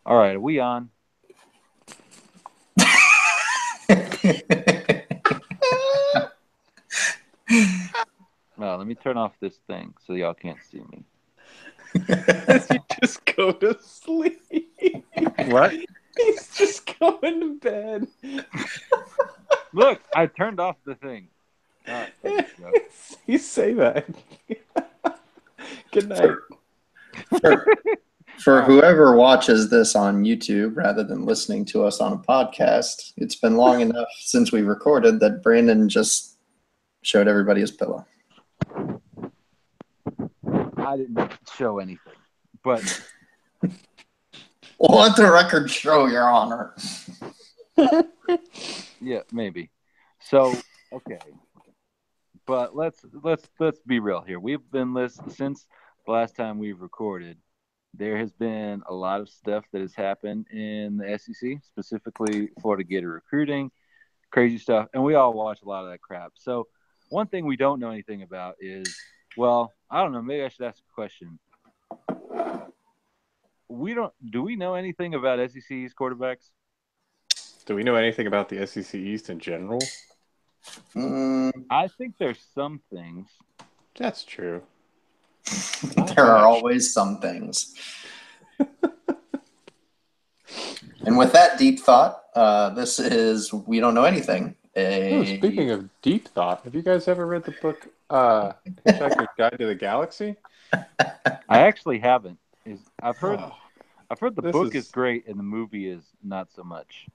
All right, are we on? Well, let me turn off this thing so y'all can't see me. You just go to sleep. What? He's just going to bed. Look, I turned off the thing. All right, You say that. Good night. For whoever watches this on YouTube rather than listening to us on a podcast, it's been long enough since we recorded that Brandon just showed everybody his pillow. I didn't show anything, but Let the record show, Your Honor. yeah, maybe. So, okay, but let's be real here. We've been listening since the last time we've recorded. There has been a lot of stuff that has happened in the SEC, specifically Florida Gator recruiting, crazy stuff, and we all watch a lot of that crap. So, one thing we don't know anything about is, well, I don't know. Maybe I should ask a question. Do we know anything about SEC's quarterbacks? Do we know anything about the SEC East in general? I think there's some things. That's true. There are always some things. And with that deep thought, this is We Don't Know Anything. Speaking of deep thought, have you guys ever read the book Hitchhiker's Guide to the Galaxy? I actually haven't. I've heard the book is great and the movie is not so much.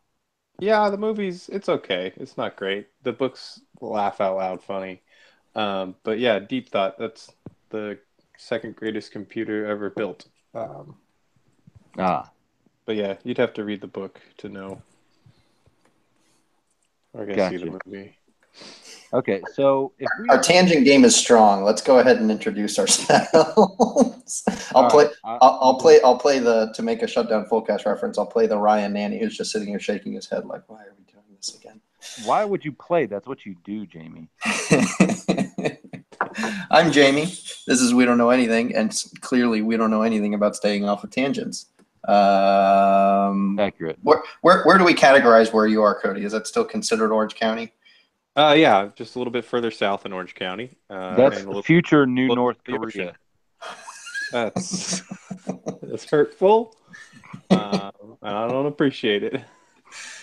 Yeah, the movie's it's okay. It's not great. The book's laugh out loud funny. But yeah, deep thought. That's the second greatest computer ever built. But yeah, you'd have to read the book to know. Or I guess see the movie. Okay, so if our tangent game is strong, let's go ahead and introduce ourselves. I'll play the to make a shutdown full cast reference. I'll play the Ryan Nanny who's just sitting here shaking his head like, why are we doing this again? Why would you play? That's what you do, Jamie. I'm Jamie. This is We Don't Know Anything, and clearly we don't know anything about staying off of tangents. Accurate. Where do we categorize where you are, Cody? Is that still considered Orange County? Yeah, just a little bit further south in Orange County. That's future New North Korea. That's hurtful. I don't appreciate it.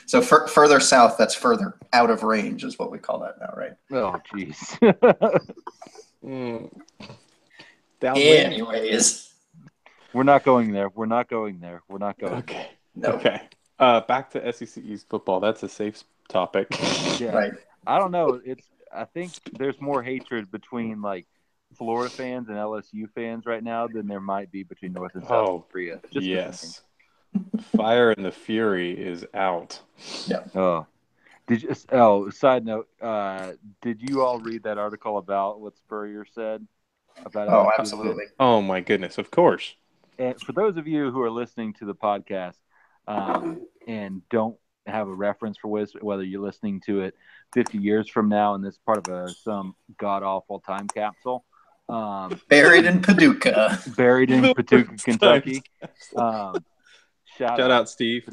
So further south, that's further out of range, is what we call that now, right? Oh, jeez. Anyways, we're not going there. Okay. No. Okay. Back to SEC East football. That's a safe topic. Yeah. Right. I don't know. I think there's more hatred between like Florida fans and LSU fans right now than there might be between North and South Korea. Yes. Fire and the fury is out. Yeah. Side note, did you all read that article about what Spurrier said about LSU? Absolutely. Oh my goodness, of course. And for those of you who are listening to the podcast and don't have a reference for whether you're listening to it 50 years from now and this part of some god-awful time capsule. Buried in Paducah. Kentucky. Shout out, Steve.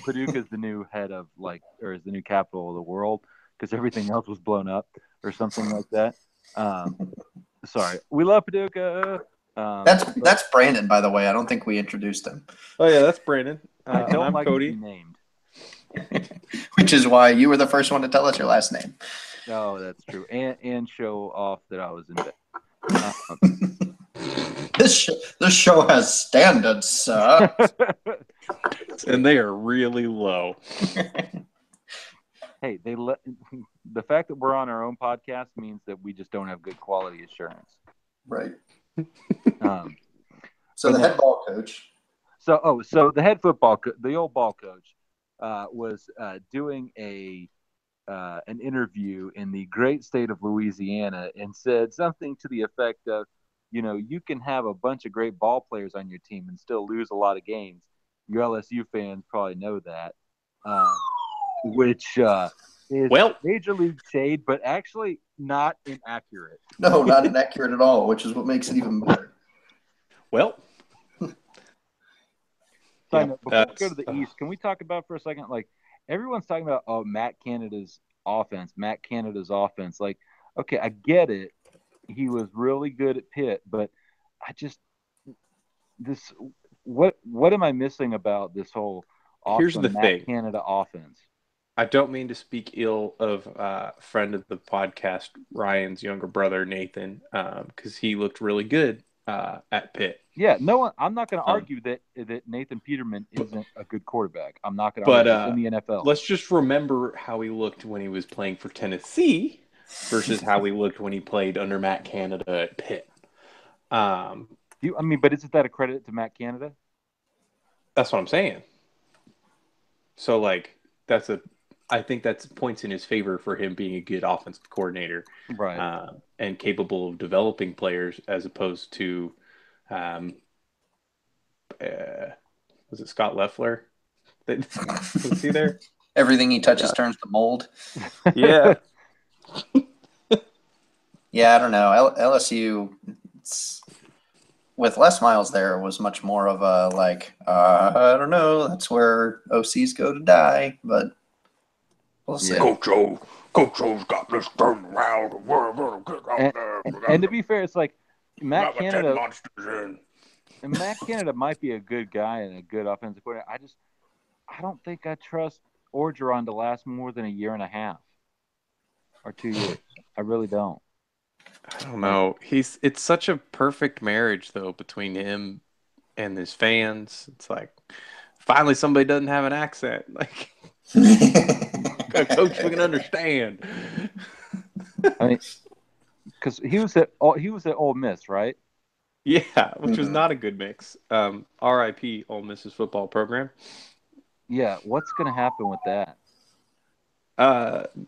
Paducah is the new head of is the new capital of the world because everything else was blown up or something like that. Sorry. We love Paducah. That's Brandon, by the way. I don't think we introduced him. Oh, yeah, that's Brandon. I'm Cody. To be named. Which is why you were the first one to tell us your last name. Oh, that's true. And show off that I was in bed. This show has standards, sir. And they are really low. Hey, the fact that we're on our own podcast means that we just don't have good quality assurance. Right. So the head ball coach. So the head football the old ball coach was doing an interview in the great state of Louisiana and said something to the effect of, you can have a bunch of great ball players on your team and still lose a lot of games. Your LSU fans probably know that, which is major league shade, but actually not inaccurate. No, not inaccurate at all, which is what makes it even better. Well, Side note, before we go to the East, can we talk about for a second? Like, everyone's talking about, Matt Canada's offense. Like, okay, I get it. He was really good at Pitt, but I just what am I missing about this whole Here's the Matt thing. Canada offense? I don't mean to speak ill of friend of the podcast, Ryan's younger brother, Nathan, because he looked really good at Pitt. Yeah, no one. I'm not going to argue that Nathan Peterman isn't a good quarterback. I'm not going to argue in the NFL. Let's just remember how he looked when he was playing for Tennessee versus how he looked when he played under Matt Canada at Pitt. But isn't that a credit to Matt Canada? That's what I'm saying. So, like, I think that's points in his favor for him being a good offensive coordinator, right? And capable of developing players as opposed to, was it Scott Loeffler? Was he there? Everything he touches turns to mold. Yeah. Yeah, I don't know. LSU, with Les Miles there, was much more of a, like, I don't know, that's where OCs go to die, but we'll see. Coach O's got this turned around. We're going to get out there. And to be fair, it's like Matt Canada. And Matt Canada might be a good guy and a good offensive player. I don't think I trust Orgeron to last more than a year and a half or 2 years. I really don't. I don't know. It's such a perfect marriage though between him and his fans. It's like finally somebody doesn't have an accent. Like a coach we can understand. I mean, because he was at Ole Miss, right? Yeah, which was not a good mix. R.I.P. Ole Miss's football program. Yeah, what's going to happen with that?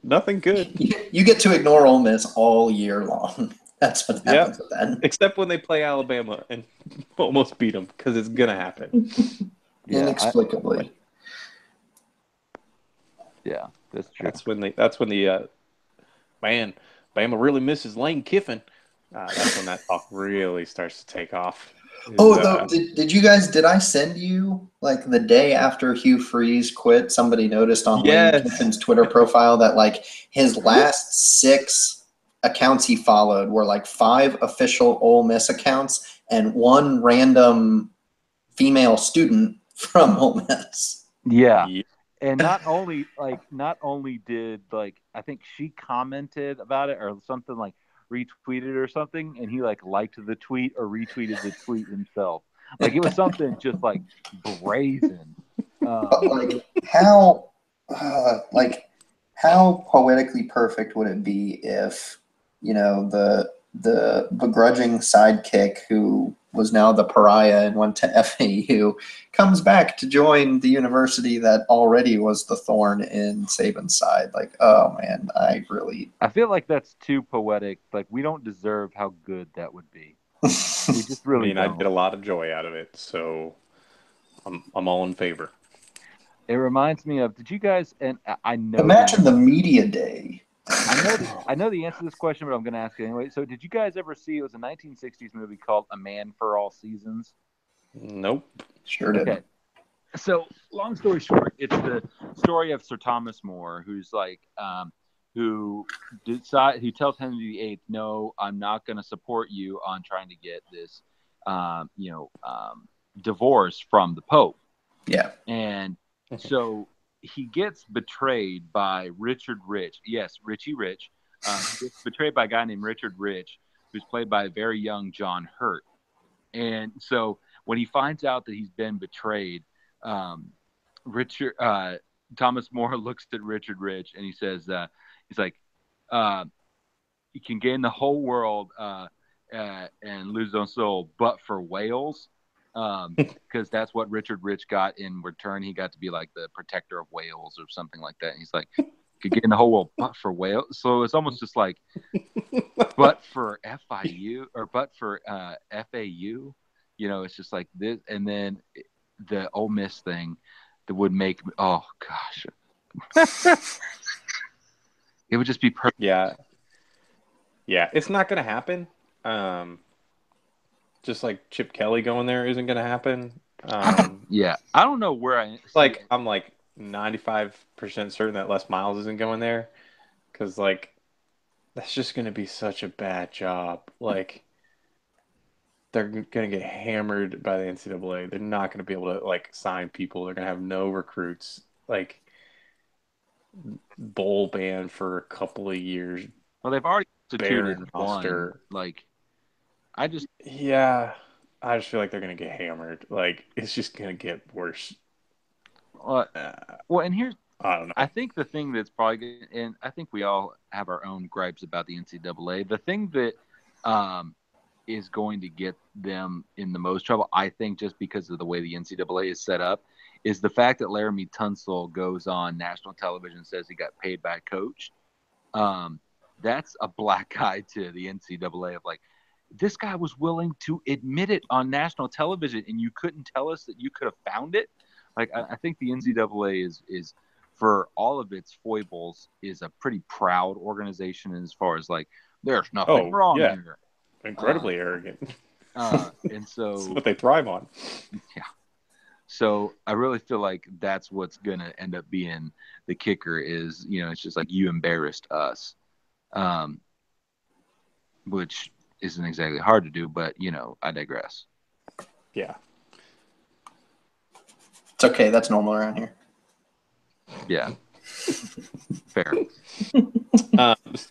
Nothing good. You get to ignore Ole Miss all year long. That's what happens with that. Except when they play Alabama and almost beat them, because it's gonna happen. Inexplicably. Yeah, that's true. That's when the man, Bama really misses Lane-Kiffin. That's when that talk really starts to take off. Did I send you, like, the day after Hugh Freeze quit, somebody noticed on Lane-Kiffin's Twitter profile that, like, his last 6 accounts he followed were, like, 5 official Ole Miss accounts and 1 random female student from Ole Miss. Yeah. And not only did, like, I think she commented about it or something, like retweeted or something, and he like liked the tweet or retweeted the tweet himself. Like, it was something just like brazen. How poetically perfect would it be if, you know, the begrudging sidekick who was now the pariah and went to FAU comes back to join the university that already was the thorn in Saban's side. Like, oh man, I feel like that's too poetic. Like, we don't deserve how good that would be. We just really don't. I get a lot of joy out of it, so I'm all in favor. It reminds me of, did you guys, and I know, imagine the media day. I know the answer to this question, but I'm going to ask it anyway. So, did you guys ever see? It was a 1960s movie called A Man for All Seasons. Nope. Sure did. Okay. So, long story short, it's the story of Sir Thomas More, who's like, who tells Henry VIII, "No, I'm not going to support you on trying to get this, divorce from the Pope." Yeah. And so he gets betrayed by Richard Rich. Yes, Richie Rich. He gets betrayed by a guy named Richard Rich, who's played by a very young John Hurt. And so when he finds out that he's been betrayed, Thomas More looks at Richard Rich and he says, he's like, you can gain the whole world and lose his own soul, but for Wales. Because that's what Richard Rich got in return. He got to be like the protector of Wales or something like that. And he's like, could get in the whole world, but for Wales. So it's almost just like, but for FIU or but for FAU, you know, it's just like this. And then the Ole Miss thing that would make, oh gosh, it would just be perfect. Yeah, it's not going to happen. Just like Chip Kelly going there isn't going to happen. Yeah, I don't know where I like I'm like 95% certain that Les Miles isn't going there because like that's just going to be such a bad job. Like they're going to get hammered by the NCAA. They're not going to be able to like sign people. They're going to have no recruits. Like bowl ban for a couple of years. Well, they've already instituted Barren one. roster. Like, I just feel like they're going to get hammered. Like it's just going to get worse. Well, and here's I don't know. I think the thing that's probably good, and I think we all have our own gripes about the NCAA. The thing that is going to get them in the most trouble, I think, just because of the way the NCAA is set up, is the fact that Laramie Tunsil goes on national television and says he got paid by a coach. That's a black eye to the NCAA of like, this guy was willing to admit it on national television, and you couldn't tell us that you could have found it. Like, I think the NCAA is for all of its foibles, is a pretty proud organization as far as like, there's nothing wrong here. Incredibly arrogant. And so that's what they thrive on. Yeah. So I really feel like that's what's going to end up being the kicker is, it's just like you embarrassed us, which isn't exactly hard to do, but, I digress. Yeah. It's okay. That's normal around here. Yeah. Fair.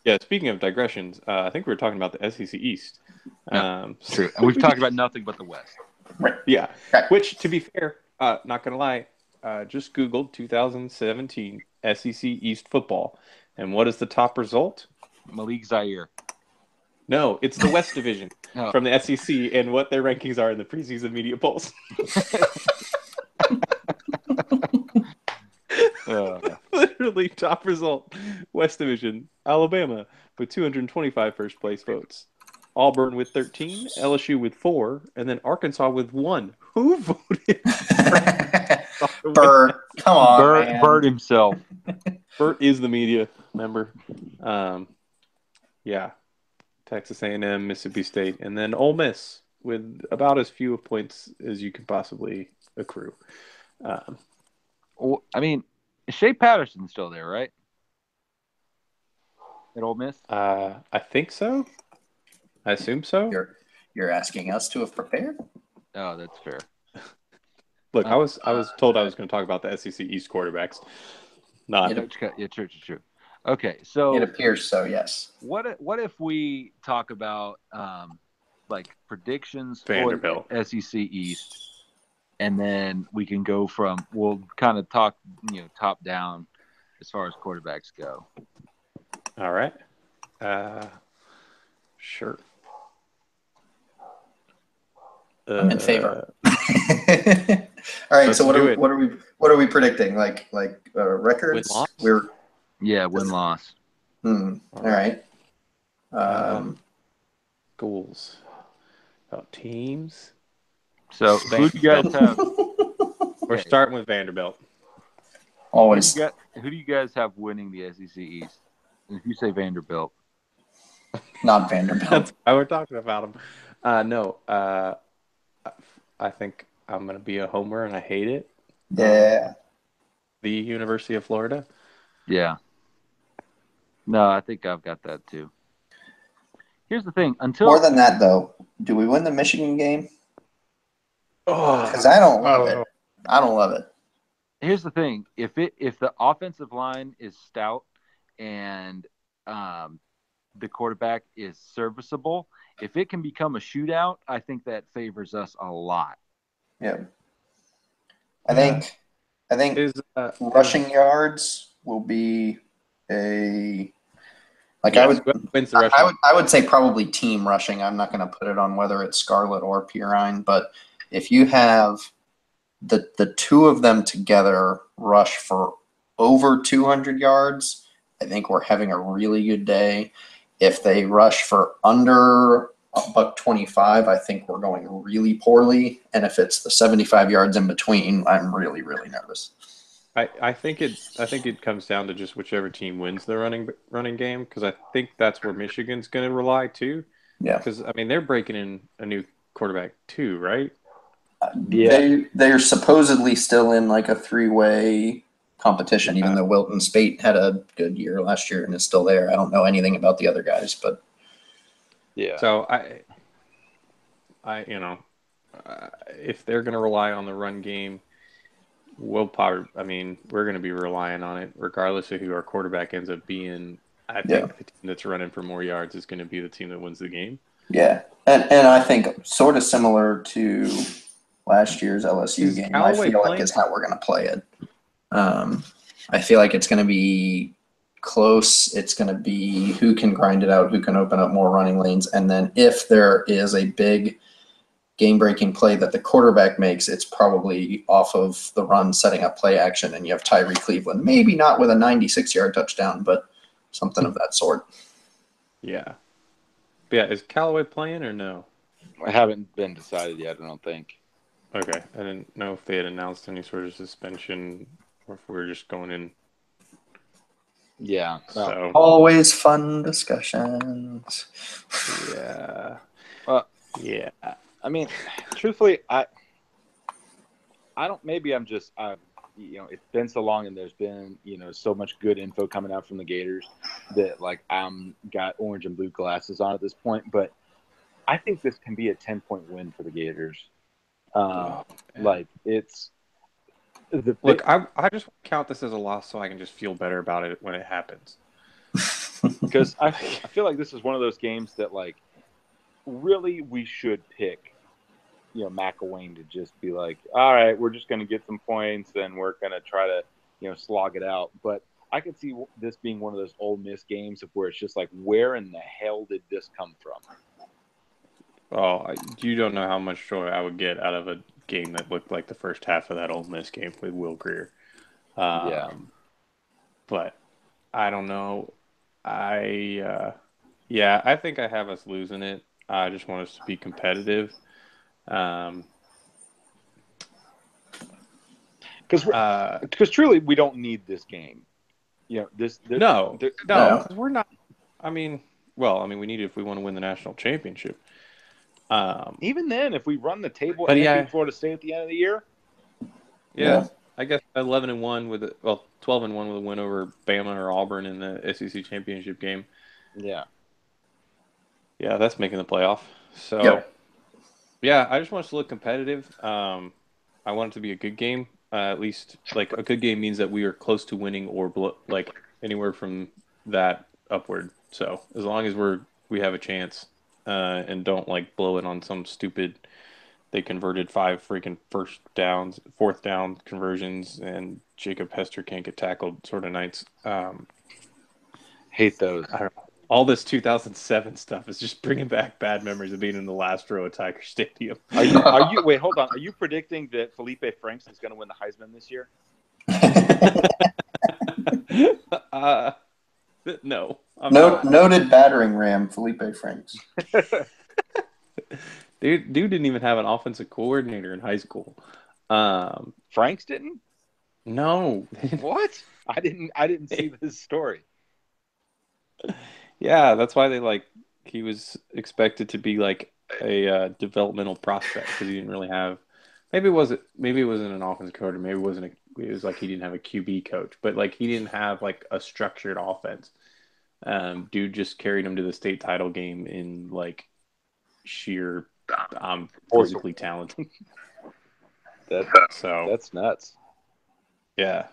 Yeah, speaking of digressions, I think we were talking about the SEC East. True. And we've talked about nothing but the West. Right. Yeah. Which, to be fair, not going to lie, just Googled 2017 SEC East football. And what is the top result? Malik Zaire. No, it's the West Division from the SEC and what their rankings are in the preseason media polls. Literally top result, West Division, Alabama with 225 first place votes, Auburn with 13, LSU with 4, and then Arkansas with 1. Who voted? Bert, come on, man. Bert himself. Bert is the media member. Yeah, Texas A&M, Mississippi State, and then Ole Miss with about as few points as you could possibly accrue. Well, I mean, Shea Patterson's still there, right? At Ole Miss? I think so. I assume so. You're asking us to have prepared? Oh, that's fair. Look, I was told I was going to talk about the SEC East quarterbacks. Not true. Okay, so it appears so. Yes. What if we talk about like predictions Vanderbilt for SEC East, and then we can go we'll kind of talk top down as far as quarterbacks go. All right. Sure. I'm in favor. All right. So what are we predicting? Like records? Win-loss. All right. Goals. About teams. So who do you guys have? We're starting with Vanderbilt. Always. Who do you guys have winning the SEC East? And if you say Vanderbilt, not Vanderbilt. That's why we're talking about them. No. I think I'm going to be a homer, and I hate it. Yeah. The University of Florida. Yeah. No, I think I've got that too. Here's the thing. More than that, though, do we win the Michigan game? Because I don't love it. I don't love it. Here's the thing. If the offensive line is stout and the quarterback is serviceable, if it can become a shootout, I think that favors us a lot. Yeah. I think rushing yards will be a I would say probably team rushing. I'm not going to put it on whether it's Scarlett or Pirine, but if you have the two of them together rush for over 200 yards, I think we're having a really good day. If they rush for under $125, I think we're going really poorly. And if it's the 75 yards in between, I'm really, really nervous. I think it comes down to just whichever team wins the running game, because I think that's where Michigan's going to rely too. Yeah. Because I mean they're breaking in a new quarterback too, right? They're supposedly still in like a 3-way competition, even though Wilton Spate had a good year last year and is still there. I don't know anything about the other guys, but yeah. So if they're going to rely on the run game, we're going to be relying on it regardless of who our quarterback ends up being. I think the team that's running for more yards is going to be the team that wins the game. Yeah, and I think sort of similar to last year's LSU game, Callaway I feel like is how we're going to play it. I feel like it's going to be close. It's going to be who can grind it out, who can open up more running lanes, and then if there is a big game-breaking play that the quarterback makes, it's probably off of the run, setting up play action, and you have Tyree Cleveland. Maybe not with a 96-yard touchdown, but something of that sort. Yeah. But yeah, is Callaway playing or no? I haven't been decided yet, I don't think. Okay. I didn't know if they had announced any sort of suspension or if we were just going in. Yeah. So always fun discussions. Yeah. Yeah. I mean, truthfully, I don't. Maybe I'm just. It's been so long, and there's been so much good info coming out from the Gators that like I'm got orange and blue glasses on at this point. But I think this can be a 10-point win for the Gators. Like it's look. I just count this as a loss so I can just feel better about it when it happens. Because I feel like this is one of those games that like really we should pick. McElwain to just be like, all right, we're just going to get some points and we're going to try to, slog it out. But I could see this being one of those Ole Miss games where it's just like, where in the hell did this come from? Oh, you don't know how much joy I would get out of a game that looked like the first half of that Ole Miss game with Will Greer. Yeah. But I don't know. I think I have us losing it. I just want us to be competitive. Because truly we don't need this game. No, because we're not. I mean, we need it if we want to win the national championship. Even then, if we run the table and beat Florida State at the end of the year, I guess 11-1 with 12-1 with a win over Bama or Auburn in the SEC championship game. Yeah, that's making the playoff. So. Yeah, I just want us to look competitive. I want it to be a good game. At least, like, a good game means that we are close to winning or anywhere from that upward. So as long as we have a chance and don't blow it on some stupid. They converted 5 freaking fourth down conversions, and Jacob Hester can't get tackled sort of nights. Hate those. I don't know. All this 2007 stuff is just bringing back bad memories of being in the last row at Tiger Stadium. Are you? Wait, hold on. Are you predicting that Felipe Franks is going to win the Heisman this year? No. Noted battering ram, Felipe Franks. Dude didn't even have an offensive coordinator in high school. Franks didn't? No. What? I didn't see this story. Yeah, that's why he was expected to be like a developmental prospect because he didn't really have. Maybe it wasn't an offensive coach. Maybe it was like he didn't have a QB coach, but he didn't have a structured offense. Dude just carried him to the state title game in sheer physically talented. That's nuts. Yeah.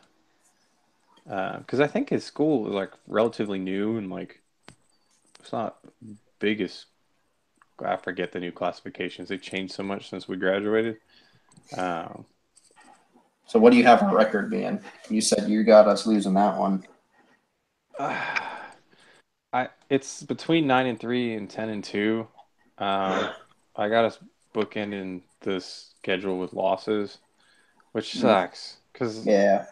Because I think his school was relatively new and it's not big as I forget the new classifications. They changed so much since we graduated. So what do you have our record being? You said you got us losing that one. It's between 9-3 and 10-2. I got us bookending the schedule with losses, which sucks. Because I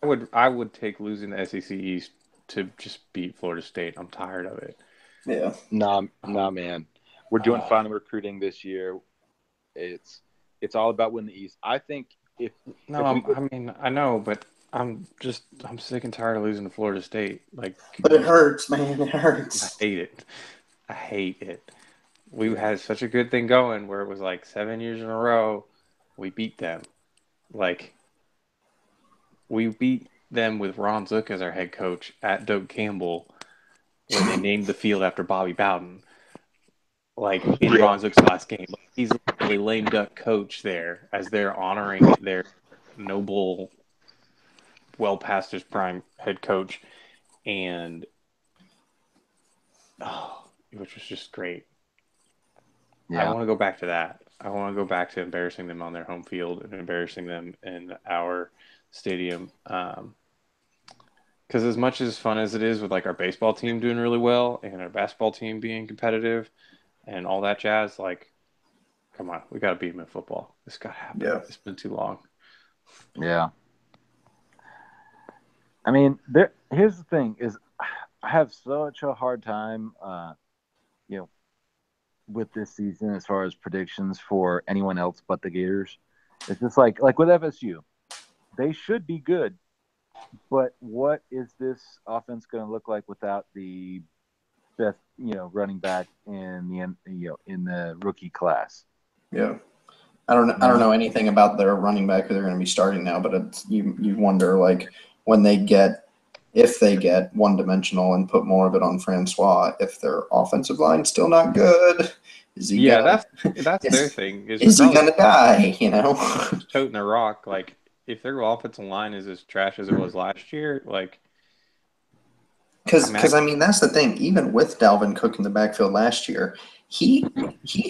would take losing the SEC East to just beat Florida State. I'm tired of it. Yeah. Nah, man. We're doing fine in recruiting this year. It's all about winning the East. I think I know, but I'm sick and tired of losing to Florida State. But it hurts, man. It hurts. I hate it. we had such a good thing going where it was like 7 years in a row we beat them. Like, we beat them with Ron Zook as our head coach at Doak Campbell when they named the field after Bobby Bowden. Like, in Ron Zook's last game. He's literally lame duck coach there as they're honoring their noble, well past his prime head coach. And, which was just great. Yeah. I want to go back to that. I want to go back to embarrassing them on their home field and embarrassing them in our stadium. Because as much as fun as it is with like our baseball team doing really well and our basketball team being competitive and all that jazz, like, come on, we got to beat them in football. This got to happen. Yeah. It's been too long. Yeah. I mean, here's the thing: is I have such a hard time, with this season as far as predictions for anyone else but the Gators. It's just like with FSU, they should be good, but what is this offense going to look like without the best, running back in the rookie class? Yeah. I don't know anything about their running back who they're going to be starting now, but you wonder, like, if they get one-dimensional and put more of it on Francois, if their offensive line's still not good, is he that's their thing. Is he going to die, Toting a rock, like, if their offensive line is as trash as it was last year, like... Because, I mean, that's the thing. Even with Dalvin Cook in the backfield last year, he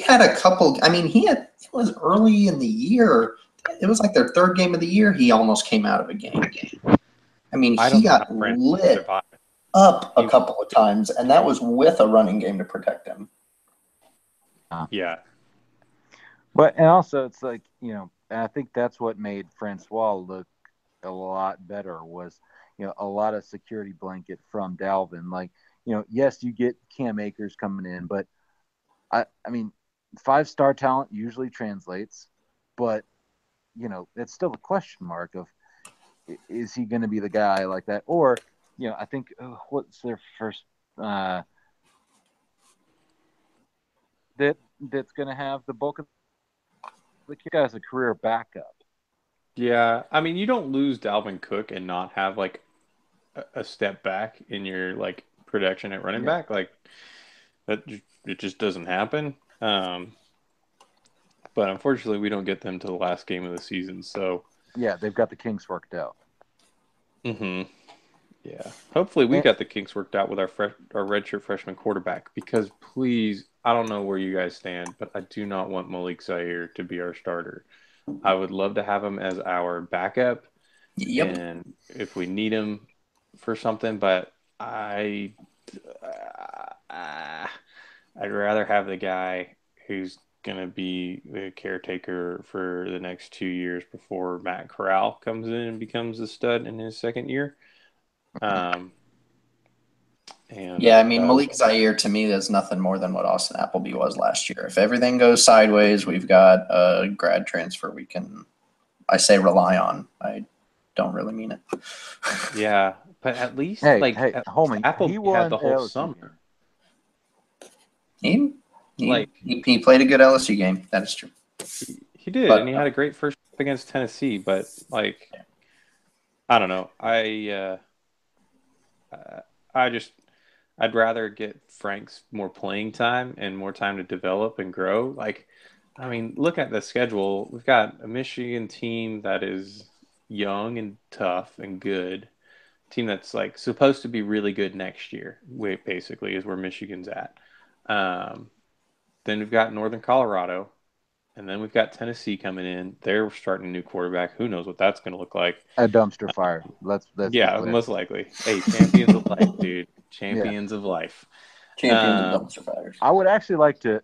had a couple – I mean, it was early in the year. It was like their third game of the year. He almost came out of a game. I mean, he got lit up a couple of times, and that was with a running game to protect him. Yeah. But and also it's like, I think that's what made Francois look a lot better was, a lot of security blanket from Dalvin. Like, yes, you get Cam Akers coming in, but I mean, 5-star talent usually translates, but it's still a question mark of, is he going to be the guy like that? Or, I think what's their first that's going to have the bulk of the kick as a career backup. Yeah, I mean, you don't lose Dalvin Cook and not have like a step back in your like production at running back. Like, that it just doesn't happen. But unfortunately, we don't get them to the last game of the season. So yeah, they've got the kinks worked out. Mm-hmm. Yeah. Hopefully we got the kinks worked out with our redshirt freshman quarterback, because please, I don't know where you guys stand, but I do not want Malik Zaire to be our starter. I would love to have him as our backup. Yep. And if we need him for something, but I'd rather have the guy who's going to be the caretaker for the next 2 years before Matt Corral comes in and becomes a stud in his second year. I mean, Malik Zaire to me is nothing more than what Austin Appleby was last year. If everything goes sideways, we've got a grad transfer we can, I say, rely on. I don't really mean it. Yeah, but at least Holman, Appleby had the whole summer. He played a good LSU game. That is true. He did, and he had a great first against Tennessee. But I don't know. I'd rather get Frank's more playing time and more time to develop and grow. Like, I mean, look at the schedule. We've got a Michigan team that is young and tough and good. Team that's like supposed to be really good next year, basically, is where Michigan's at. Then we've got Northern Colorado, and then we've got Tennessee coming in. They're starting a new quarterback. Who knows what that's going to look like? A dumpster fire. Let's most likely. Hey, champions of life, dude. Champions of life. Champions of dumpster fires. I would actually like to,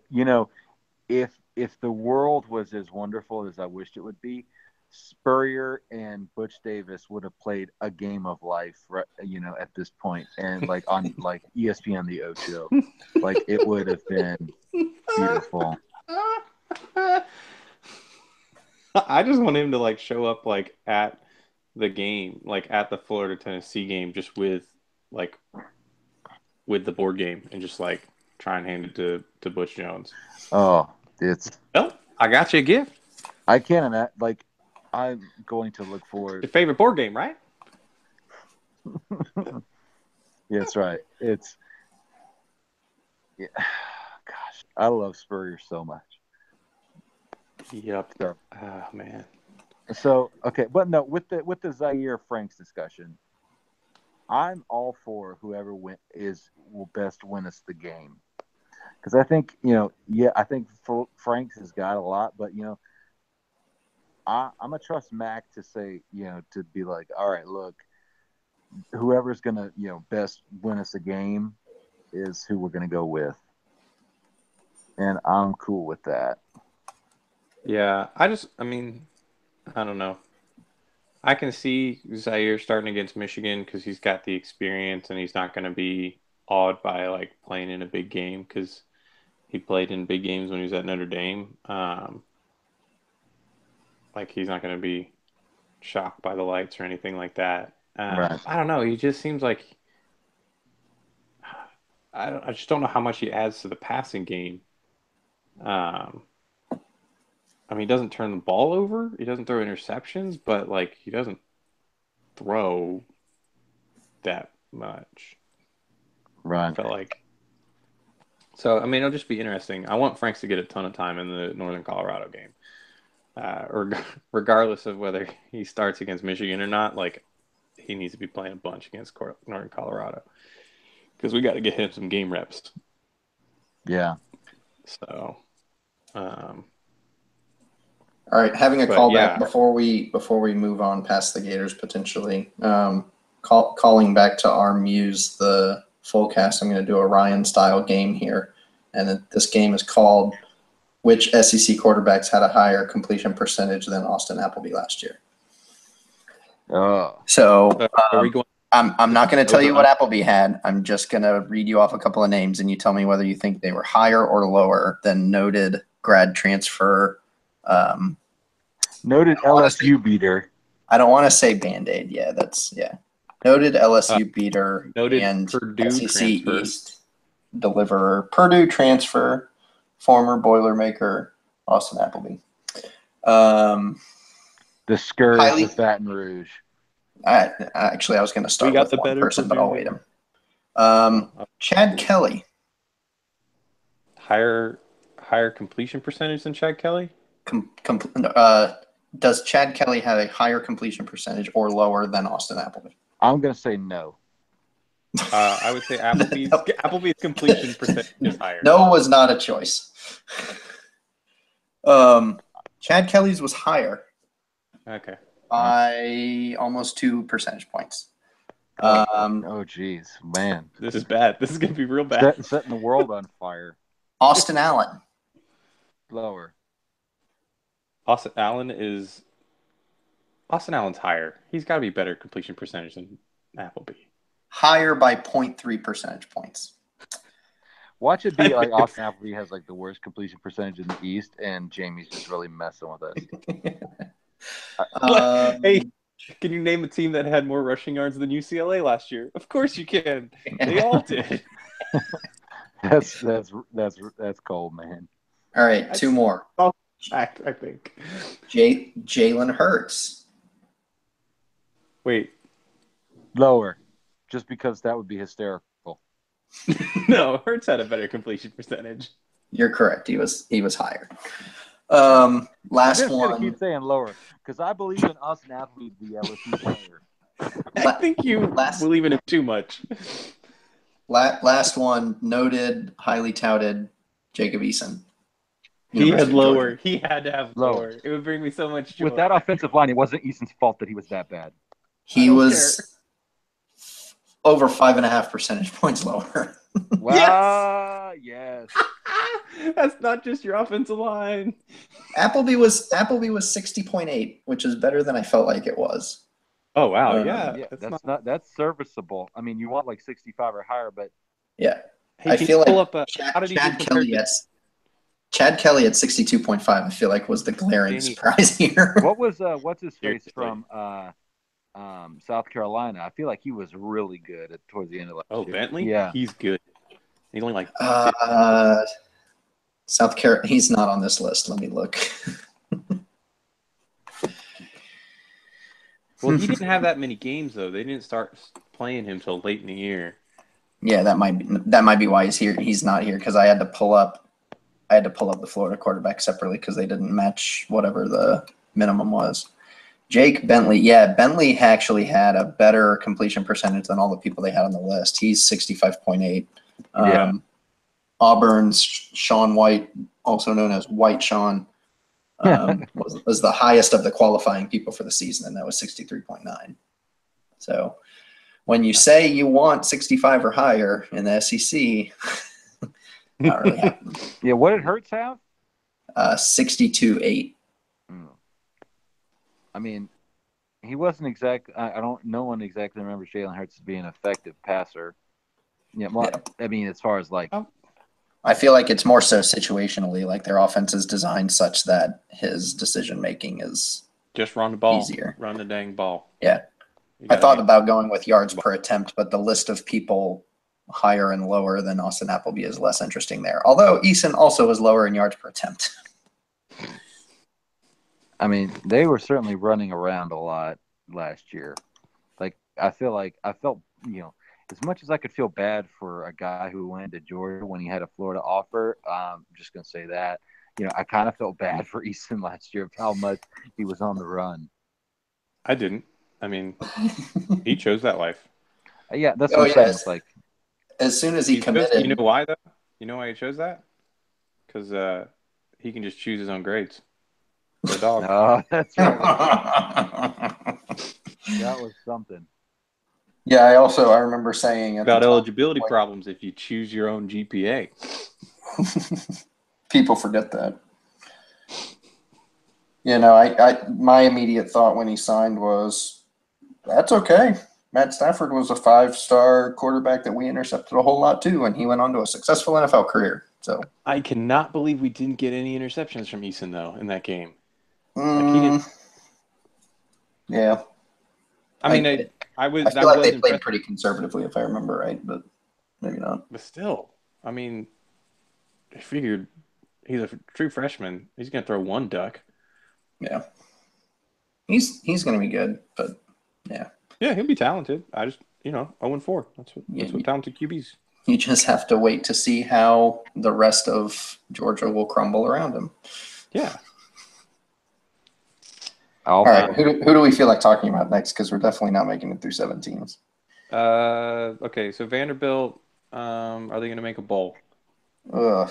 if the world was as wonderful as I wished it would be, Spurrier and Butch Davis would have played a game of life, at this point, and like on like ESPN the Ocho, like it would have been beautiful. I just want him to like show up like at the game, like at the Florida Tennessee game, just with the board game, and just like try and hand it to Butch Jones. Oh, Well, I got you a gift. I can't imagine. Like, I'm going to look forward. Your favorite board game, right? Yeah, that's right. Gosh, I love Spurrier so much. Yep. So, oh man. So okay, but no, with the Zaire Franks discussion, I'm all for whoever will best win us the game, because I think I think Franks has got a lot, but I'm gonna trust Mac to say to be like, all right, look, whoever's gonna best win us a game is who we're gonna go with, and I'm cool with that. Yeah, I don't know. I can see Zaire starting against Michigan because he's got the experience and he's not going to be awed by like playing in a big game because he played in big games when he was at Notre Dame. Like he's not going to be shocked by the lights or anything like that. Right. I don't know. He just seems like I just don't know how much he adds to the passing game. He doesn't turn the ball over. He doesn't throw interceptions, but like he doesn't throw that much. Right. I felt like. So, it'll just be interesting. I want Franks to get a ton of time in the Northern Colorado game. Regardless of whether he starts against Michigan or not, like he needs to be playing a bunch against Northern Colorado because we got to get him some game reps. Yeah. So, all right, having a callback before we move on past the Gators potentially. Calling back to our muse, the full cast. I'm going to do a Ryan style game here, and this game is called "Which SEC quarterbacks had a higher completion percentage than Austin Appleby last year?" Oh. So are we going? I'm not going to tell you what Appleby had. I'm just going to read you off a couple of names, and you tell me whether you think they were higher or lower than noted grad transfer. Noted LSU beater. I don't want to say Band-Aid. Yeah, noted LSU beater noted and Purdue SEC transfer. East deliverer. Purdue transfer, former Boilermaker, Austin Appleby. The Scourge of Baton Rouge. I was going to start with one person, but I'll wait him. Chad Kelly. Higher completion percentage than Chad Kelly? Does Chad Kelly have a higher completion percentage or lower than Austin Appleby? I'm going to say no. I would say Appleby's completion percentage is higher. No was not a choice. Chad Kelly's was higher. Okay. By almost 2 percentage points. Oh, geez, man. This is bad. This is going to be real bad. Setting the world on fire. Austin Allen. Lower. Austin Allen's higher. He's got to be better completion percentage than Appleby. Higher by 0.3 percentage points. Watch it be like Austin Appleby has like the worst completion percentage in the East, and Jamie's just really messing with us. Hey, can you name a team that had more rushing yards than UCLA last year? Of course you can. They all did. That's cold, man. All right, 2 more. Fact, I think. Jalen Hurts. Wait. Lower. Just because that would be hysterical. No, Hurts had a better completion percentage. You're correct. He was higher. Last one. I keep saying lower because I believe in Austin Appleby, the LSU player. I think you believe in him too much. Last one. Noted, highly touted, Jacob Eason. He had lower. He had to have lower. It would bring me so much joy. With that offensive line, it wasn't Eason's fault that he was that bad. He was over 5.5 percentage points lower. Wow! Yes. That's not just your offensive line. Appleby was 60.8, which is better than I felt like it was. Oh wow! That's serviceable. I mean, you want like 65 or higher, but yeah, hey, I feel like Chad Kelly at 62.5. I feel like was the glaring surprise here. What was what's his face from South Carolina? I feel like he was really good towards the end of last year. Bentley? Yeah, he's good. He's only like South Carolina. He's not on this list. Let me look. Well, he didn't have that many games though. They didn't start playing him till late in the year. Yeah, that might be why he's here. He's not here because I had to pull up the Florida quarterback separately because they didn't match whatever the minimum was. Jake Bentley. Yeah, Bentley actually had a better completion percentage than all the people they had on the list. He's 65.8. Yeah. Auburn's Sean White, also known as White Sean, was the highest of the qualifying people for the season, and that was 63.9. So when you say you want 65 or higher in the SEC, not really happening. Yeah, what did Hurts have? 62.8. I mean, he wasn't exact. No one exactly remembers Jalen Hurts as being an effective passer. Yeah, well, yeah. I mean, as far as like, I feel like it's more so situationally, like their offense is designed such that his decision making is just run the ball, easier. Run the dang ball. Yeah, I thought about going with yards per attempt, but the list of people higher and lower than Austin Appleby is less interesting there. Although Eason also was lower in yards per attempt. I mean, they were certainly running around a lot last year. Like, I felt, as much as I could feel bad for a guy who went to Georgia when he had a Florida offer, I'm just going to say that, I kind of felt bad for Easton last year of how much he was on the run. I didn't. I mean, he chose that life. Yeah, that's what I'm saying. It's like, as soon as he committed. You know why, though? You know why he chose that? Because he can just choose his own grades. The dog. Oh, that's right. That was something. Yeah, I remember saying about eligibility problems if you choose your own GPA. People forget that. My immediate thought when he signed was, that's okay. Matt Stafford was a 5-star quarterback that we intercepted a whole lot too, and he went on to a successful NFL career. So I cannot believe we didn't get any interceptions from Eason though in that game. Yeah. I mean, I feel like they played pretty conservatively, if I remember right, but maybe not. But still, I mean, I figured he's a true freshman. He's going to throw one duck. Yeah. He's going to be good, but yeah. Yeah, he'll be talented. I just, 0-4. That's what talented QBs. You just have to wait to see how the rest of Georgia will crumble around him. Yeah. All right, who do we feel like talking about next? Because we're definitely not making it through 7 teams. Okay, so Vanderbilt, are they going to make a bowl? Ugh,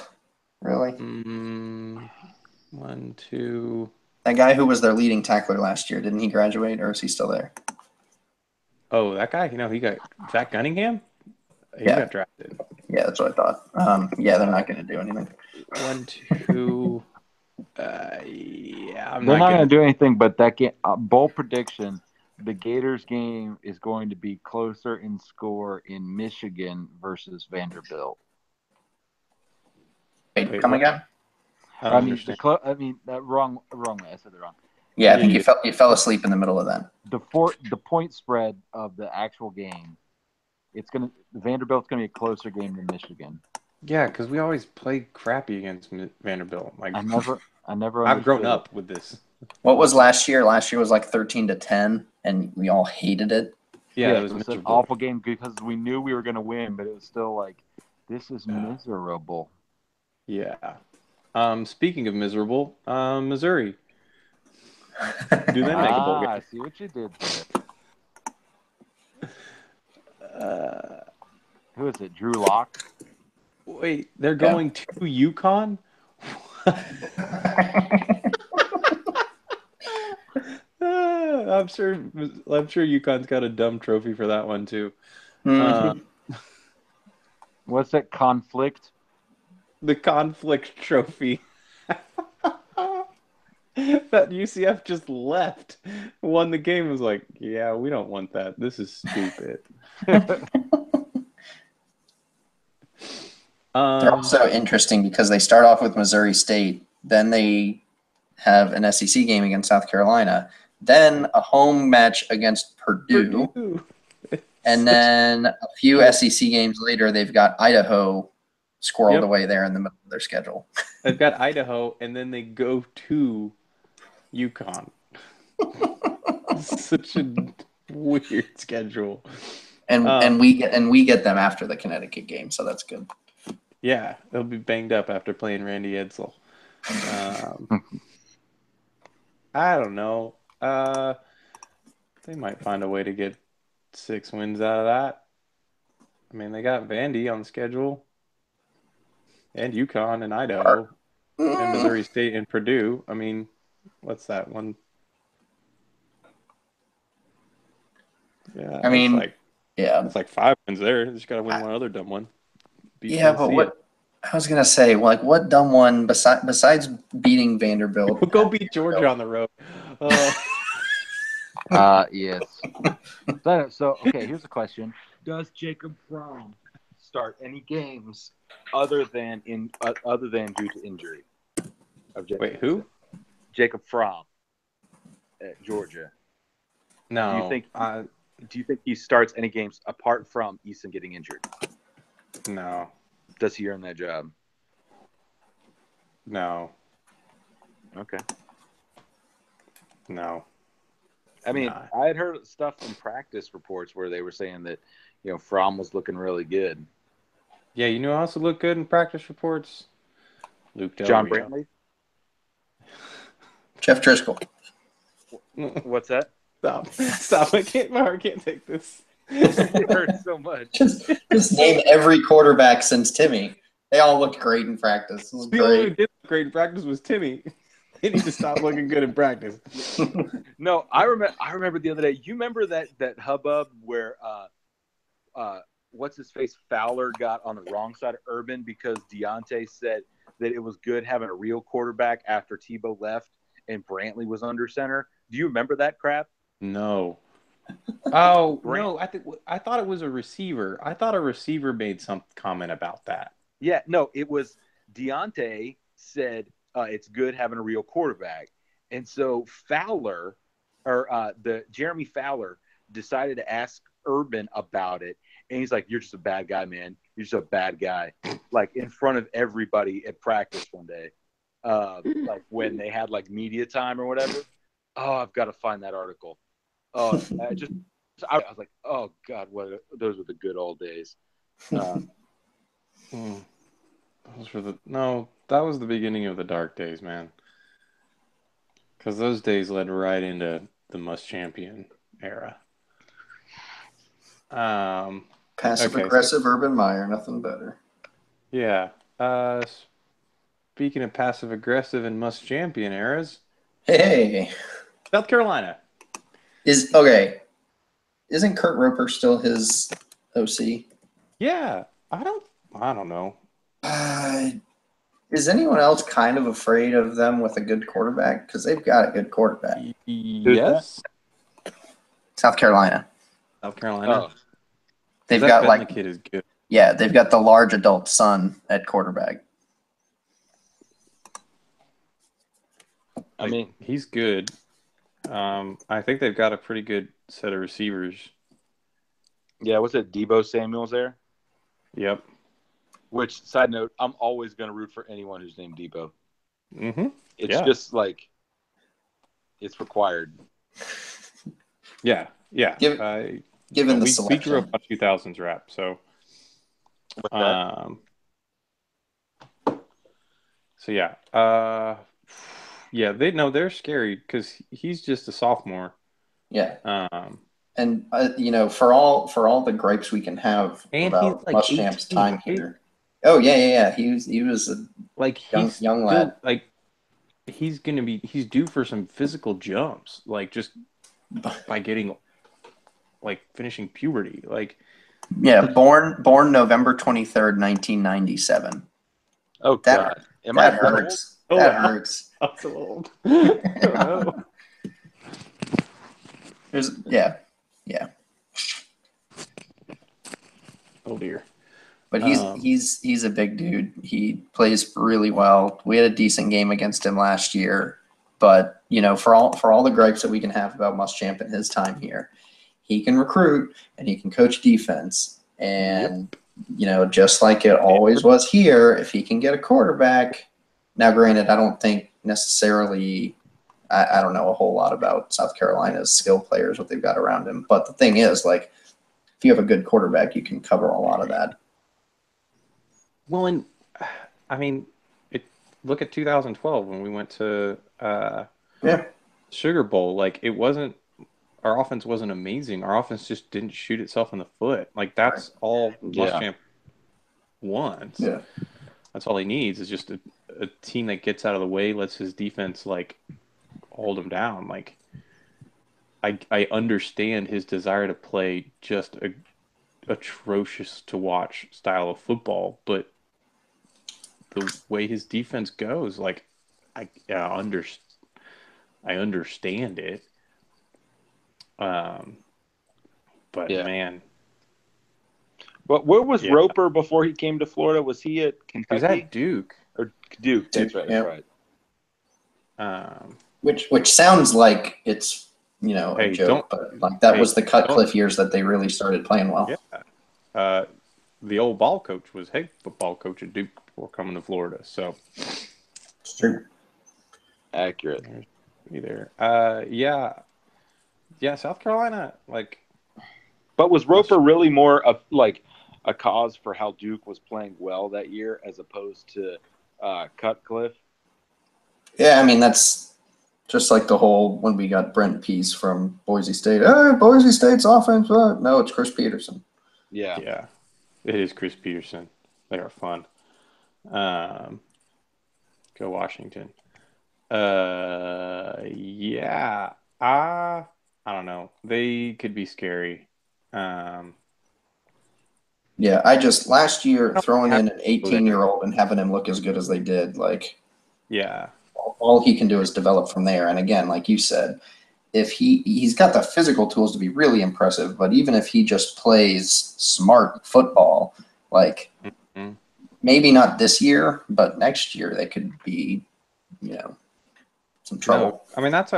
really? 1, 2. That guy who was their leading tackler last year, didn't he graduate, or is he still there? Oh, that guy? He got Zach Cunningham? He got drafted. Yeah, that's what I thought. They're not going to do anything. 1, 2. Yeah, they're not going to do anything. But that game, bold prediction: the Gators game is going to be closer in score in Michigan versus Vanderbilt. Wait, come again? Wrong way. I said it wrong. Yeah, I think you fell asleep in the middle of that. The point spread of the actual game, Vanderbilt's going to be a closer game than Michigan. Yeah, because we always play crappy against Vanderbilt. Like I never. I've grown up with this. What was last year? Last year was like 13-10, and we all hated it. Yeah, it was an awful game because we knew we were going to win, but it was still like, this is miserable. Yeah. Speaking of miserable, Missouri. Do they make a bowl game? I see what you did there. Who is it? Drew Lock? Wait, they're going to UConn? I'm sure UConn's got a dumb trophy for that one too. What's that conflict? The conflict trophy. That UCF just left, won the game, was like, yeah, we don't want that. This is stupid. They're also interesting because they start off with Missouri State, then they have an SEC game against South Carolina, then a home match against Purdue. And then a few SEC games later, they've got Idaho squirreled away there in the middle of their schedule. They've got Idaho, and then they go to UConn. Such a weird schedule. And we get them after the Connecticut game, so that's good. Yeah, they'll be banged up after playing Randy Edsall. I don't know. They might find a way to get 6 wins out of that. I mean, they got Vandy on the schedule, and UConn and Idaho, and Missouri State and Purdue. I mean, what's that one? Yeah, I mean, it's like 5 wins there. They just got to win one other dumb one. But what I was gonna say, like, what dumb one besides beating Vanderbilt? We'll go beat Georgia on the road. Yes. So okay, here's a question: does Jacob Fromm start any games other than due to injury? Wait, who? Jacob Fromm at Georgia. No. Do you think he starts any games apart from Eason getting injured? No. Does he earn that job? No. Okay. No. I mean, I had heard stuff from practice reports where they were saying that, Fromm was looking really good. Yeah, you know who also looked good in practice reports? Luke Del John Rio. Brantley? Jeff Driscoll. What's that? Stop. My heart can't take this. It hurts so much. Just name every quarterback since Timmy. They all looked great in practice. It was the only one who did look great in practice was Timmy. They need to stop looking good in practice. No, I remember the other day. You remember that hubbub where what's his face Fowler got on the wrong side of Urban because Deontay said that it was good having a real quarterback after Tebow left and Brantley was under center. Do you remember that crap? No. Oh, no. I thought it was a receiver. I thought a receiver made some comment about that. Yeah, no, it was Deontay said it's good having a real quarterback. And so Jeremy Fowler decided to ask Urban about it. And he's like, "You're just a bad guy, man. You're just a bad guy." Like in front of everybody at practice one day. Like when they had like media time or whatever. Oh, I've got to find that article. Oh, I was like, oh God, those were the good old days. That was the beginning of the dark days, man. Because those days led right into the Must Champion era. Passive-aggressive Urban Meyer, nothing better. Yeah. Speaking of passive-aggressive and Must Champion eras. Hey. South Carolina. Isn't Kurt Roper still his OC? Yeah. I don't know. Is anyone else kind of afraid of them with a good quarterback? Because they've got a good quarterback. Yes. South Carolina. Oh. They've got the kid is good. Yeah, they've got the large adult son at quarterback. I mean, he's good. I think they've got a pretty good set of receivers. Yeah, what's it? Deebo Samuel's there? Yep. Which, side note, I'm always going to root for anyone who's named Deebo. Mm-hmm. It's just like, it's required. Yeah. Given the selection. We grew up on 2000s rap, so. So yeah. They're scary because he's just a sophomore. Yeah. And for all the gripes we can have about Muschamp's time here. Oh yeah. He was a young lad. Like he's due for some physical jumps, like just by getting finishing puberty. Like born November 23rd, 1997. Oh God. That hurts. Oh, that hurts. That's a little old. Oh, no. Yeah. Oh dear. But he's a big dude. He plays really well. We had a decent game against him last year, but for all the gripes that we can have about Muschamp in his time here, he can recruit and he can coach defense, and just like it always was here, if he can get a quarterback. Now, granted, I don't think necessarily, I don't know a whole lot about South Carolina's skill players, what they've got around him. But the thing is, like, if you have a good quarterback, you can cover a lot of that. Well, and I mean, look at 2012 when we went to Sugar Bowl. Like, our offense wasn't amazing. Our offense just didn't shoot itself in the foot. Like, that's all Muschamp wants. Yeah. That's all he needs is just a team that gets out of the way, lets his defense, like, hold him down. Like, I understand his desire to play just a atrocious to watch style of football, but the way his defense goes, like, I understand it. But man, but where was Roper before he came to Florida? Was he at Kentucky? He was at Duke. Or Duke. That's right. Yeah. That's right. Which sounds like it's a joke, but like that was the Cutcliffe years that they really started playing well. Yeah. The old ball coach was head football coach at Duke before coming to Florida, so it's true. Accurate. Either. Yeah, South Carolina, like. But was Roper really more of like a cause for how Duke was playing well that year as opposed to Cutcliffe? Yeah, I mean, that's just like the whole when we got Brent Peace from Boise State. Boise State's offense. No, it's Chris Peterson. Yeah. Yeah, it is Chris Peterson. They are fun. Go Washington. Yeah. I don't know. They could be scary. Yeah, I just last year throwing in an 18-year-old and having him look as good as they did, like, yeah, all he can do is develop from there. And again, like you said, if he's got the physical tools to be really impressive, but even if he just plays smart football, like maybe not this year, but next year they could be, some trouble. No, I mean that's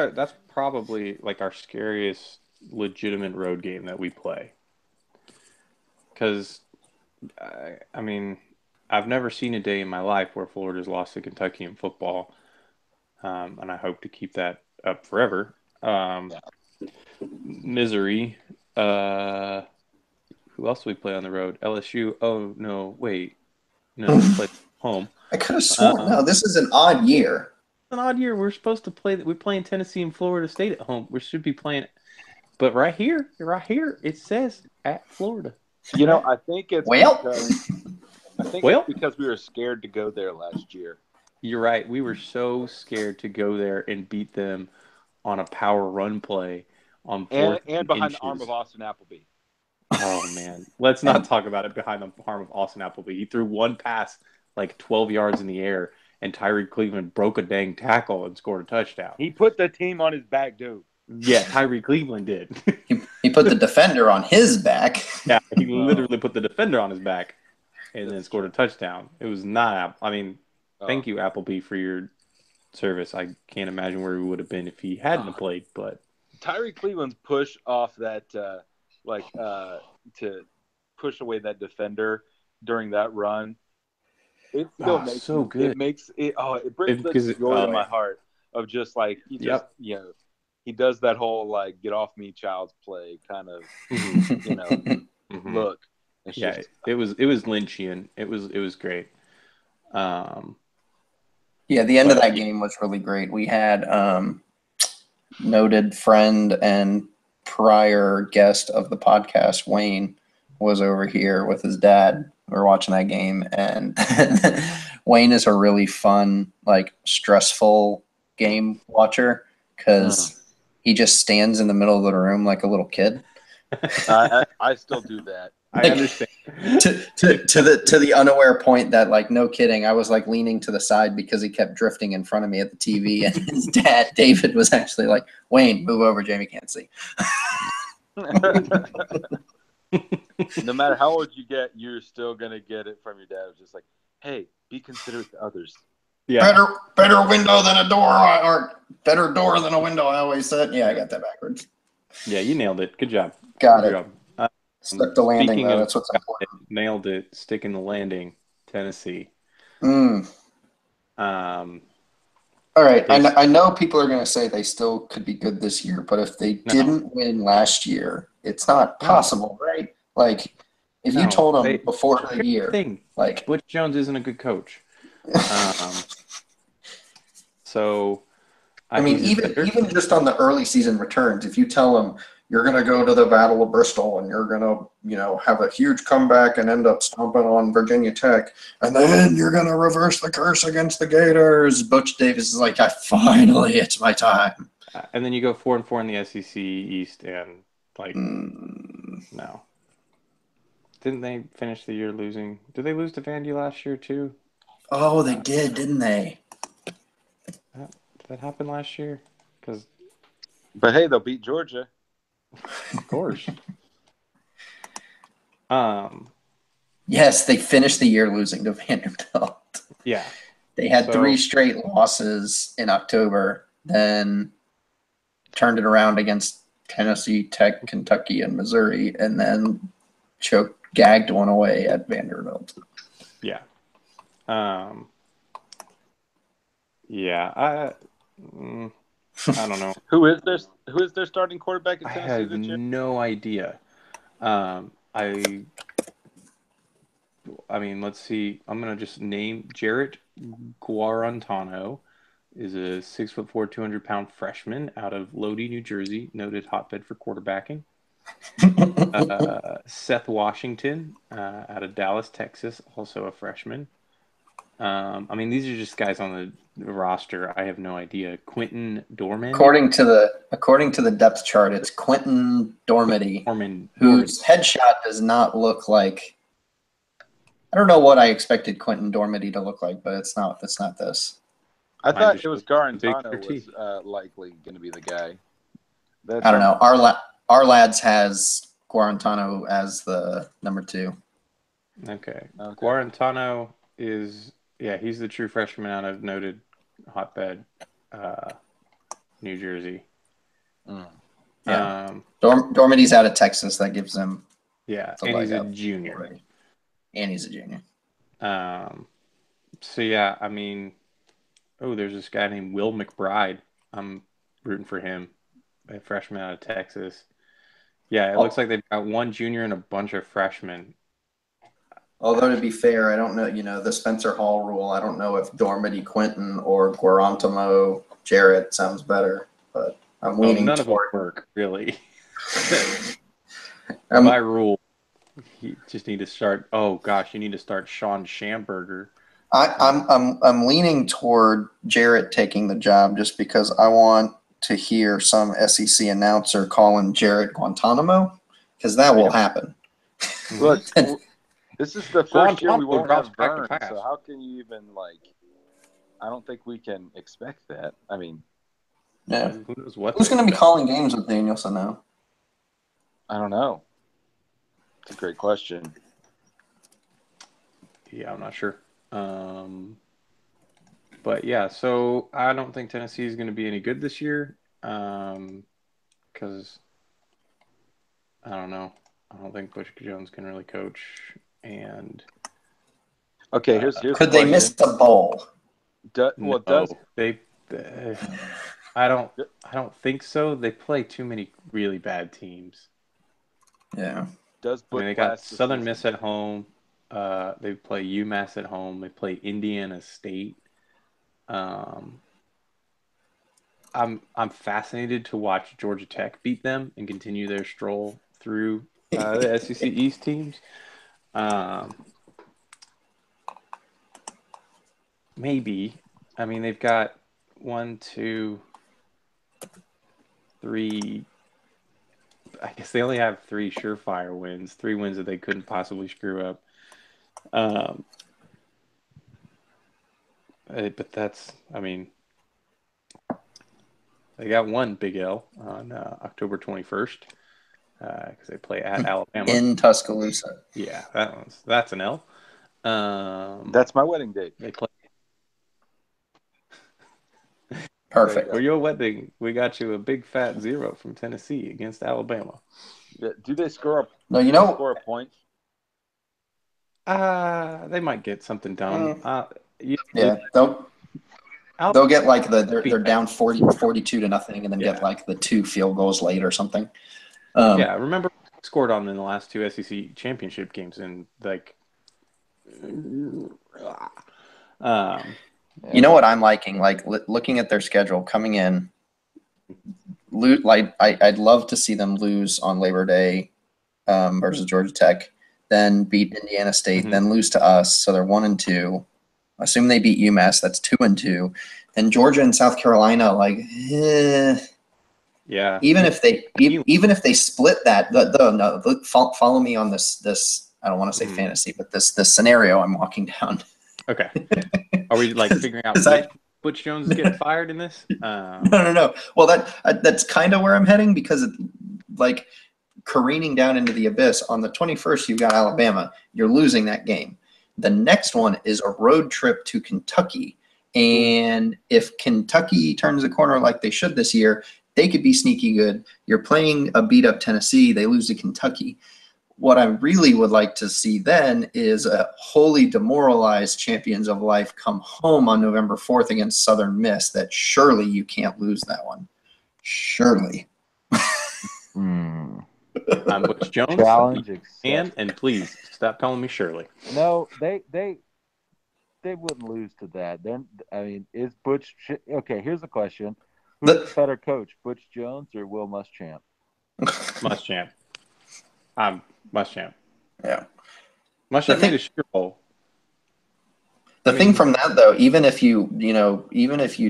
probably like our scariest legitimate road game that we play. Because, I mean, I've never seen a day in my life where Florida's lost to Kentucky in football, and I hope to keep that up forever. Misery. Who else do we play on the road? LSU. Oh, no, wait. No, we play home. I could have sworn. No, this is an odd year. An odd year. We're supposed to play. We're playing Tennessee and Florida State at home. We should be playing. But right here, it says at Florida. I think it's because we were scared to go there last year. You're right. We were so scared to go there and beat them on a power run play on fourth and behind the arm of Austin Appleby. Oh man, let's not talk about it behind the arm of Austin Appleby. He threw one pass like 12 yards in the air, and Tyree Cleveland broke a dang tackle and scored a touchdown. He put the team on his back, dude. Yeah, Tyree Cleveland did. He put the defender on his back. Yeah, he literally put the defender on his back and then scored a touchdown. It was not – I mean, thank you, Appleby, for your service. I can't imagine where he would have been if he hadn't played. But Tyree Cleveland's push off that to push away that defender during that run, it still makes so good. It makes it – it brings the joy to my heart of just like he just he does that whole like get off me child's play kind of look. It's just, it was Lynchian. It was great. The end of that game was really great. We had noted friend and prior guest of the podcast, Wayne, was over here with his dad. We were watching that game, and Wayne is a really fun, like, stressful game watcher because he just stands in the middle of the room like a little kid. I still do that. I understand. to the unaware point that, like, no kidding, I was like leaning to the side because he kept drifting in front of me at the TV, and his dad, David, was actually like, "Wayne, move over, Jamie can't see." No matter how old you get, you're still gonna get it from your dad. It's just like, hey, be considerate to others. Yeah. Better window than a door, or better door than a window, I always said. Yeah, I got that backwards. Yeah, you nailed it. Good job. Got it. Stuck the landing, Speaking though. of That's what's important. nailed it, sticking the landing, Tennessee. Mm. Um, All right. I know people are going to say they still could be good this year, but if they didn't win last year, it's not possible, right? Like, if you told them before the year, like, Butch Jones isn't a good coach. So, I mean, even just on the early season returns, if you tell them you're going to go to the Battle of Bristol and you're going to, have a huge comeback and end up stomping on Virginia Tech, and then you're going to reverse the curse against the Gators, Butch Davis is like, finally, it's my time. And then you go 4-4 in the SEC East, and no. Didn't they finish the year losing? Did they lose to Vandy last year too? Oh, they did, didn't they? Did that happen last year? But hey, they'll beat Georgia. Of course. Yes, they finished the year losing to Vanderbilt. Yeah. They had 3 straight losses in October, then turned it around against Tennessee, Tech, Kentucky, and Missouri, and then gagged one away at Vanderbilt. Yeah. Yeah. I don't know. Who is their starting quarterback at Tennessee this year? I have no idea. I mean, let's see. I'm gonna just name Jarrett Guarantano. Is a 6'4", 200-pound freshman out of Lodi, New Jersey, noted hotbed for quarterbacking. Seth Washington out of Dallas, Texas, also a freshman. I mean, these are just guys on the roster. I have no idea. Quentin Dorman. According to the depth chart, it's Quentin Dormady, whose headshot does not look like. I don't know what I expected Quentin Dormady to look like, but it's not. It's not this. I thought it was Garantano was likely going to be the guy. I don't know. Our lads has Guarantano as the number 2. Okay. Guarantano is he's the true freshman out of noted hotbed, New Jersey. Yeah. Dormady's out of Texas. That gives him. Yeah, and he's a junior. Already. And he's a junior. So yeah, I mean, there's this guy named Will McBride. I'm rooting for him, a freshman out of Texas. Yeah, it looks like they've got one junior and a bunch of freshmen. Although to be fair, I don't know, the Spencer Hall rule. I don't know if Dormady Quentin or Guarantano Jarrett sounds better, but I'm leaning none toward. of them work really. By rule, you just need to start. Oh gosh, you need to start Sean Schamberger. I'm leaning toward Jarrett taking the job just because I want to hear some SEC announcer calling Jarrett Guantanamo, because that will happen. Look, this is the first year we won't have Burns, so how can you even I don't think we can expect that. I mean, yeah. Who's going to be calling games with Danielson now? I don't know. It's a great question. Yeah, I'm not sure. But yeah, so I don't think Tennessee is going to be any good this year. Because I don't know. I don't think Butch Jones can really coach. And okay, here's could they miss the bowl? I don't think so. They play too many really bad teams. Yeah. They got Southern Miss at home. They play UMass at home. They play Indiana State. I'm fascinated to watch Georgia Tech beat them and continue their stroll through the SEC East teams. Maybe. I mean, they've got 1, 2, 3. I guess they only have 3 surefire wins, 3 wins that they couldn't possibly screw up. But that's, I mean, they got one big L on October 21st because they play at Alabama in Tuscaloosa. Yeah, that's an L. That's my wedding date. They play. Perfect. For your wedding, we got you a big fat 0 from Tennessee against Alabama. Do they score No, score a point? They might get something done. They'll get like they're down 42 to nothing, and then get like the 2 field goals late or something. Remember scored on in the last 2 SEC championship games, and like, you know what I'm liking? Like looking at their schedule coming in. Like I'd love to see them lose on Labor Day versus Georgia Tech, then beat Indiana State, then lose to us. So they're 1-2. Assume they beat UMass. That's 2-2. And Georgia and South Carolina, like, Even if they split that, follow me on this. I don't want to say fantasy, but this scenario I'm walking down. Okay. Are we like figuring out Butch Jones is getting fired in this? No. Well, that's kind of where I'm heading, because like careening down into the abyss on the 21st, you've got Alabama. You're losing that game. The next one is a road trip to Kentucky. And if Kentucky turns the corner like they should this year, they could be sneaky good. You're playing a beat up Tennessee. They lose to Kentucky. What I really would like to see then is a wholly demoralized Champions of Life come home on November 4th against Southern Miss. That surely you can't lose that one. Surely. I'm Butch Jones. Challenge and please stop calling me Shirley. No, they wouldn't lose to that. Then is Butch okay? Here's the question: who's the better coach, Butch Jones or Will Muschamp? Muschamp. I'm Muschamp. Yeah. Muschamp made a Sugar Bowl. The thing from that though, even if you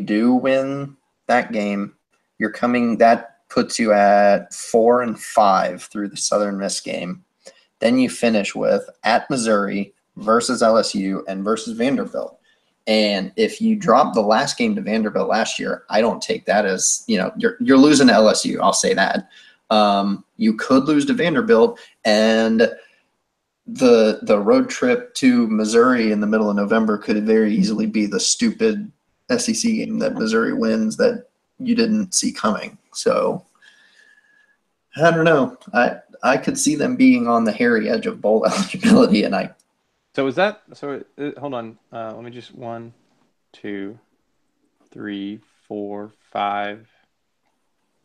do win that game, that puts you at 4-5 through the Southern Miss game. Then you finish with at Missouri versus LSU and versus Vanderbilt. And if you drop the last game to Vanderbilt last year, I don't take that as, you're losing to LSU. I'll say that. You could lose to Vanderbilt, and the road trip to Missouri in the middle of November could very easily be the stupid SEC game that Missouri wins that you didn't see coming. So I don't know. I could see them being on the hairy edge of bowl eligibility, and hold on. Let me just 1, 2, 3, 4, 5.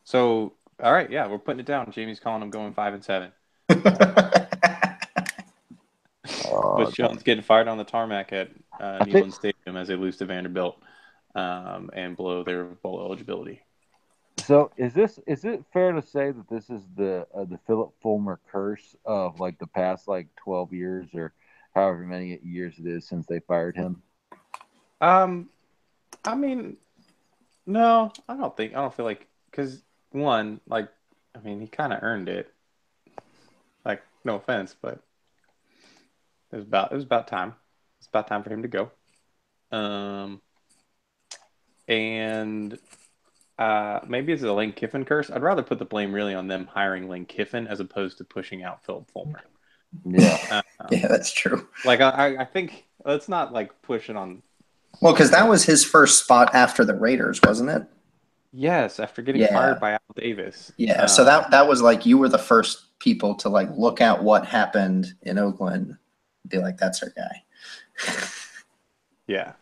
So all right, yeah, we're putting it down. Jamie's calling them going 5-7. Butch Jones getting fired on the tarmac at Neyland Stadium as they lose to Vanderbilt and blow their bowl eligibility. So is it fair to say that this is the Philip Fulmer curse of like the past like 12 years or however many years it is since they fired him? I mean, no, I don't feel like, because one, like, he kind of earned it. Like, no offense, but it was about time. It's about time for him to go. And maybe it's a Lane-Kiffin curse. I'd rather put the blame really on them hiring Lane-Kiffin as opposed to pushing out Philip Fulmer. Yeah, yeah, that's true. Like, I think let's not like push it on. Well, because that was his first spot after the Raiders, wasn't it? Yes, after getting fired by Al Davis. Yeah, so that was like you were the first people to like look at what happened in Oakland and be like, that's our guy. Yeah.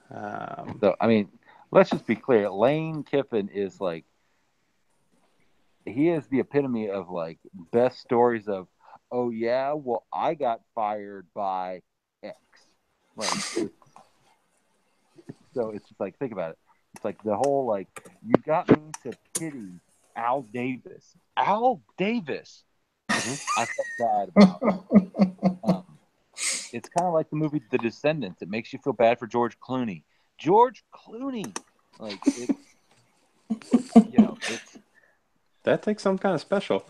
So let's just be clear. Lane-Kiffin is like, he is the epitome of like best stories of, oh yeah, well I got fired by X. Like, so it's just like, think about it. It's like the whole like, you got me to pity Al Davis. Al Davis. I felt bad about. It's kind of like the movie The Descendants. It makes you feel bad for George Clooney. George Clooney, like that takes some kind of special.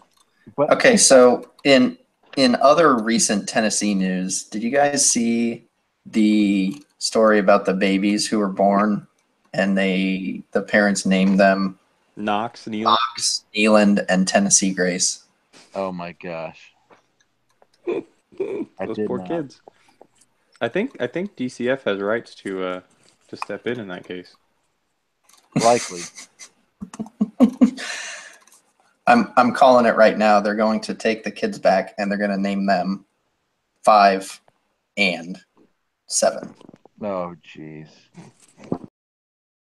But, okay, so in other recent Tennessee news, did you guys see the story about the babies who were born and the parents named them Knox, Nealand, and Tennessee Grace? Oh my gosh. Those poor kids. I think DCF has rights to step in that case. Likely. I'm calling it right now. They're going to take the kids back and they're going to name them 5 and 7. Oh, jeez.